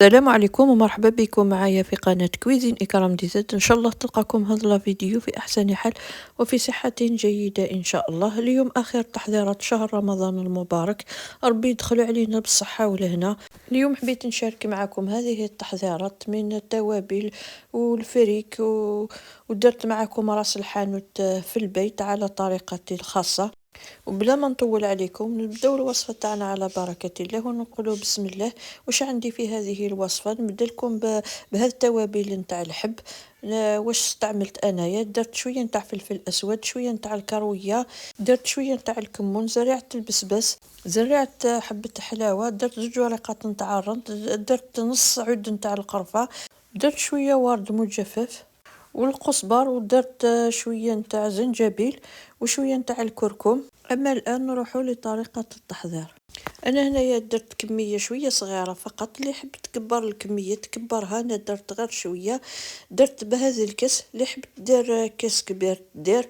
السلام عليكم ومرحبا بكم معايا في قناة كويزين إكرام ديزاد. إن شاء الله تلقاكم هذا الفيديو في أحسن حال وفي صحة جيدة إن شاء الله. اليوم آخر تحضيرات شهر رمضان المبارك، ربي يدخل علينا بالصحة والهنا. اليوم حبيت نشارك معكم هذه التحضيرات من التوابل والفريك ودرت معكم راس الحانوت في البيت على طريقتي الخاصة. وبلا ما نطول عليكم نبداو الوصفه تاعنا على بركه الله ونقولوا بسم الله. واش عندي في هذه الوصفه؟ نبدا لكم بهذه التوابل نتاع الحب. واش استعملت انايا؟ درت شويه نتاع فلفل اسود، شويه نتاع الكرويه، درت شويه نتاع الكمون، زريعه البسباس، زريعه حبه حلاوه، درت زوج ورقات نتاع الرند، درت نص عود نتاع القرفه، درت شويه ورد مجفف والقزبر، ودرت شويه نتاع زنجبيل وشويه نتاع الكركم. اما الان نروحوا لطريقه التحضير. انا هنايا درت كميه شويه صغيره فقط، اللي يحب تكبر الكميه تكبرها، انا درت غير شويه. درت بهذا الكاس، اللي يحب دير كاس كبير دير.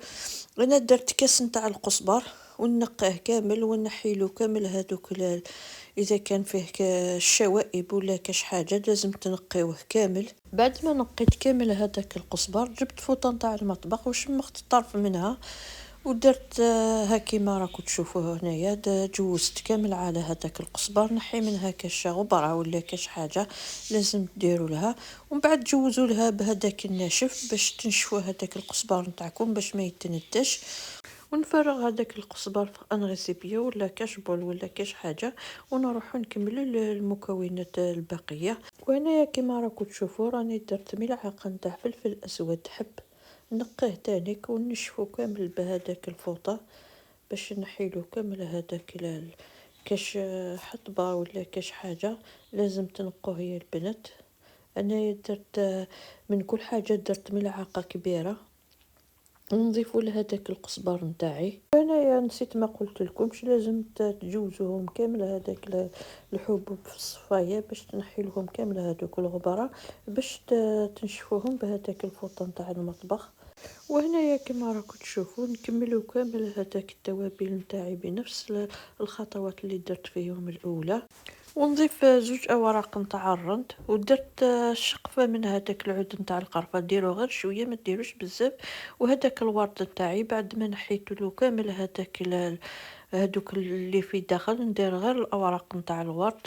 انا درت كاس نتاع القزبر ونقيه كامل ونحيلو كامل هذوك اذا كان فيه الشوائب ولا كاش حاجه لازم تنقيوه كامل. بعد ما نقيت كامل هذاك القزبر جبت فوطه نتاع المطبخ وشمخت الطرف منها ودرت ها كيما راكم تشوفوا هنايا جوزت كامل على هذاك القزبر، نحي منها كاش غبره ولا كاش حاجه لازم ديروا لها. ومن بعد جوزوا لها بهذاك الناشف باش تنشفوا هذاك القزبر نتاعكم باش ما يتندش. ونفرغ هذاك القزبر في ان ريسيبيو ولا كاش بول ولا كاش حاجه، ونروحوا نكملوا المكونات الباقيه. وهنايا كما راكم تشوفوا راني درت ملعقه نتاع فلفل اسود حب، نقيه تانيك ونشفو كامل بهذاك الفوطه باش نحيلو كامل هذاك كاش حطبه ولا كاش حاجه لازم تنقوه يا البنات. انا درت من كل حاجه درت ملعقه كبيره ونضيفوا لهذاك القزبر نتاعي. انايا نسيت ما قلت لكمش لازم تجوزوهم كامل هذاك الحبوب في الصفايه باش تنحي لهم كامل هذوك الغبره باش تنشفوهم بهذاك الفوطه نتاع المطبخ. وهنايا كما راكم تشوفوا نكملوا كامل هذاك التوابل نتاعي بنفس الخطوات اللي درت فيهم الاولى. ونضيف زوج اوراق نتاع الرند، ودرت شقفه من هذاك العود نتاع القرفه، ديروا غير شويه ما ديروش بزاف. وهذاك الورد نتاعي بعد ما نحيت له كامل هذوك اللي في داخل ندير غير الاوراق نتاع الورد.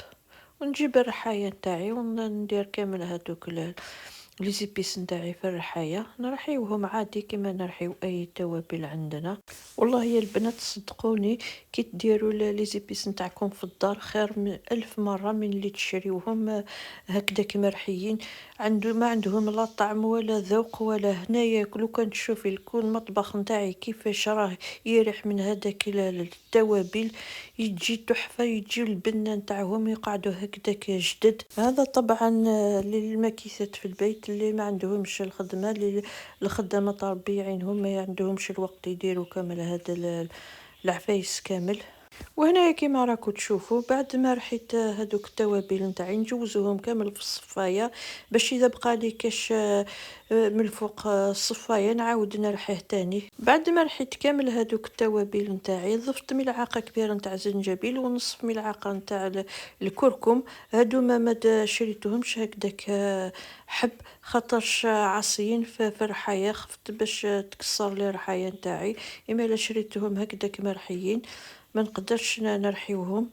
ونجيب الرحايه نتاعي وندير كامل هذوك لي زيبيس نتاعي في الرحايه، نرحيوهم عادي كما نرحيو اي توابل عندنا. والله يا البنات صدقوني كي تديروا لي زيبيس نتاعكم في الدار خير من ألف مره من اللي تشريوهم هكذاك مرحيين. ما عندهم لا طعم ولا ذوق ولا هنا ياكلوا. كان تشوفي الكون المطبخ نتاعي كيفاش راه يريح من هذاك التوابل، يجي تحفه، يجي البنه نتاعهم يقعدوا هكذاك جدد. هذا طبعا للمكيسات في البيت اللي ما عندهمش الخدمه، الخدامه ربي يعينهم ما عندهمش الوقت يديروا كامل هذا العفايس كامل. وهنا كيما راكم تشوفوا بعد ما رحيت هذوك التوابل نتاعي نجوزوهم كامل في الصفايه باش اذا بقى لي كاش من الفوق الصفايه نعاود نرحيه تاني. بعد ما رحيت كامل هذوك التوابل نتاعي ضفت ملعقه كبيره نتاع زنجبيل ونصف ملعقه نتاع الكركم. هادو ما شريتهمش هكذاك حب خاطرش عصيين في الرحايه، خفت باش تكسر لي الرحايه نتاعي. اما لا شريتهم هكذاك مرحيين ما نقدرش نرحيوهم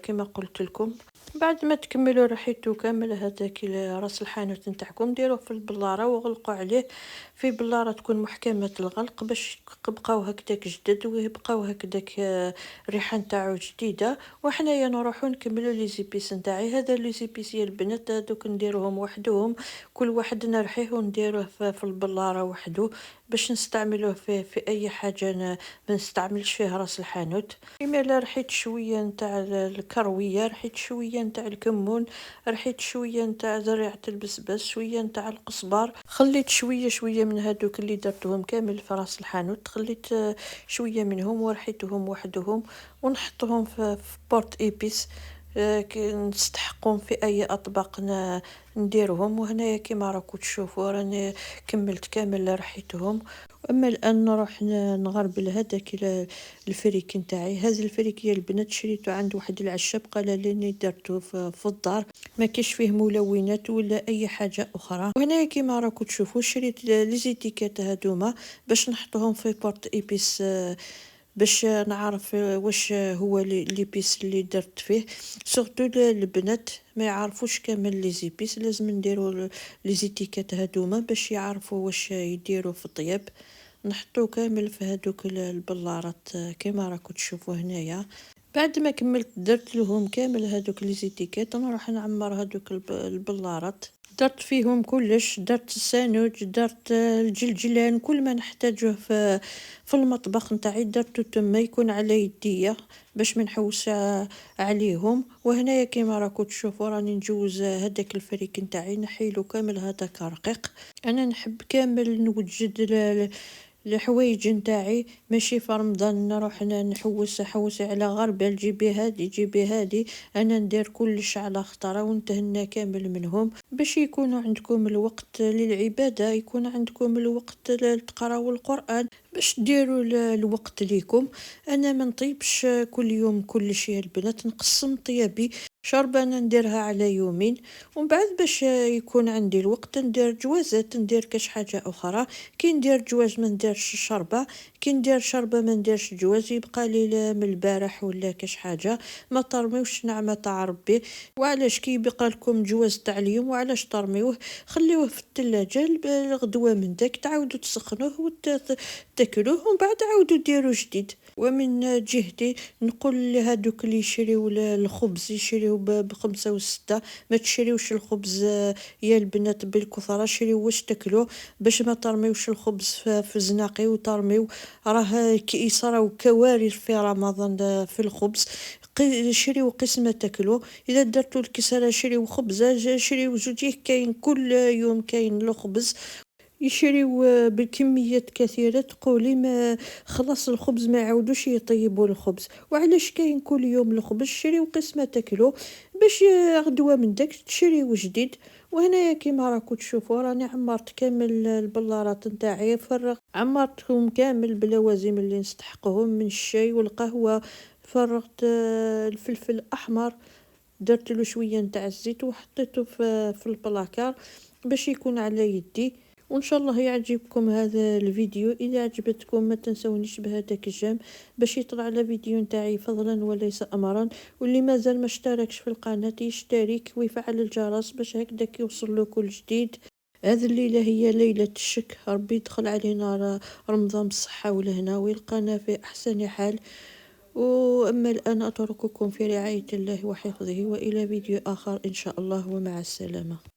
كما قلت لكم. بعد ما تكملوا رحيتو كامل هذاك راس الحانوت نتاعكم ديروه في البلاره وغلقوا عليه في بلاره تكون محكمه الغلق باش يبقاو هكذاك جدد ويبقاو هكذاك الريحه نتاعو جديده. وحنايا نروحو نكملوا لي زيبيس نتاعي. هذا لي زيبيس يا البنات هذوك نديروهم وحدهم، كل واحد نرحيه ونديروه في البلاره وحده باش نستعملوه في اي حاجه ما نستعملش فيه راس الحانوت. كما لا رحيت شويه نتاع الكرويه، رحيت شويه نتاع الكمون، رحيت شويه نتاع زريعه البسباس، شويه نتاع القزبر، خليت شويه من هذوك اللي درتهم كامل في راس الحانوت، خليت شويه منهم ورحيتهم وحدهم ونحطهم في بورت ايبيس نستحقهم في اي اطباق نديرهم. وهنايا كما راكم تشوفوا راني كملت كامل رحيتهم. اما الان نروح نغربل هذاك الفريك نتاعي. هذا الفريك يا البنات شريته عند واحد العشاب، قال لي درته في الدار، ما كاش فيه ملونات ولا اي حاجه اخرى. وهنايا كيما راكم تشوفوا شريت لي زيتيكات هذوما باش نحطوهم في بورت ايبيس، باش نعرف واش هو لي بيس اللي درت فيه. سورتو البنات ما يعرفوش كامل لي زيبيس، لازم نديروا لي زيتيكات هذوما باش يعرفوا واش يديروا في الطياب. نحطو كامل في هذوك البلارات كما راكم تشوفوا هنايا. بعد ما كملت درت لهم كامل هذوك لي زيتيكات، نروح نعمر هذوك البلارات. درت فيهم كلش، درت السانوج، درت الجلجلان، كل ما نحتاجه في المطبخ نتاعي درته تما يكون على يديا باش ما نحوس عليهم. وهنايا كيما راكم تشوفوا راني نجوز هذاك الفريك نتاعي نحيلو كامل هذاك رقيق. انا نحب كامل نوجد الحوايج نتاعي، ماشي في رمضان نروح نحوس على غربة جيبي هادي جيبي هادي. انا ندير كلش على خطره ونتهنى كامل منهم باش يكونوا عندكم الوقت للعبادة، يكون عندكم الوقت لتقراوا القرآن، باش ديروا الوقت ليكم. انا ما نطيبش كل يوم كل شيء البنات، نقسم طيابي، شربة أنا نديرها على يومين، ومن بعد باش يكون عندي الوقت ندير جوازات، ندير كاش حاجة أخرى. كي ندير جواز ما نديرش شربة، كي ندير شربة ما نديرش جواز، يبقى لي من البارح ولا كاش حاجة. ما ترميوش نعمة تاع ربي. وعلاش كي يبقى لكم جواز تاع اليوم وعلاش ترميوه؟ خليوه في الثلاجة الغدوة من داك تعاودوا تسخنوه وتاكلوه، ومن بعد عاودوا ديروا جديد. ومن جهتي نقول لهادوك اللي يشريو الخبز يشريو بخمسة وستة، ما تشريوش الخبز يا البنات بالكثرة، شريو واش تاكلوه باش ما ترميوش الخبز في زناقي وترميو. راه يصراو كوارث في رمضان في الخبز. شريو قسمة تاكلو، اذا درتو الكسرة شريو خبزة، شريو زوجيه، كاين كل يوم كاين الخبز. يشريو بكميات كثيرة، تقولي ما خلاص الخبز ما يعودوش يطيبوا الخبز. وعلاش كاين كل يوم الخبز؟ شريو قسمة تاكلو باش غدوة من داك تشريو جديد. وهنا كيما راكم تشوفوا راني عمرت كامل البلارات نتاعي، عمرتهم كامل باللوازم اللي نستحقهم من الشاي والقهوة. فرغت الفلفل الأحمر، درت له شوية نتاع الزيت وحطيته في البلاكار باش يكون على يدي. وان شاء الله يعجبكم هذا الفيديو. اذا عجبتكم ما تنسونيش بهذاك الجيم باش يطلع على فيديو نتاعي فضلا وليس امرا. واللي مازال ما اشتركش في القناه يشترك ويفعل الجرس باش هكذاك يوصل له كل جديد. هذه الليله هي ليله الشك، ربي يدخل علينا رمضان بالصحه والهنا ويلقانا في احسن حال. واما الان اترككم في رعايه الله وحفظه، والى فيديو اخر ان شاء الله، ومع السلامه.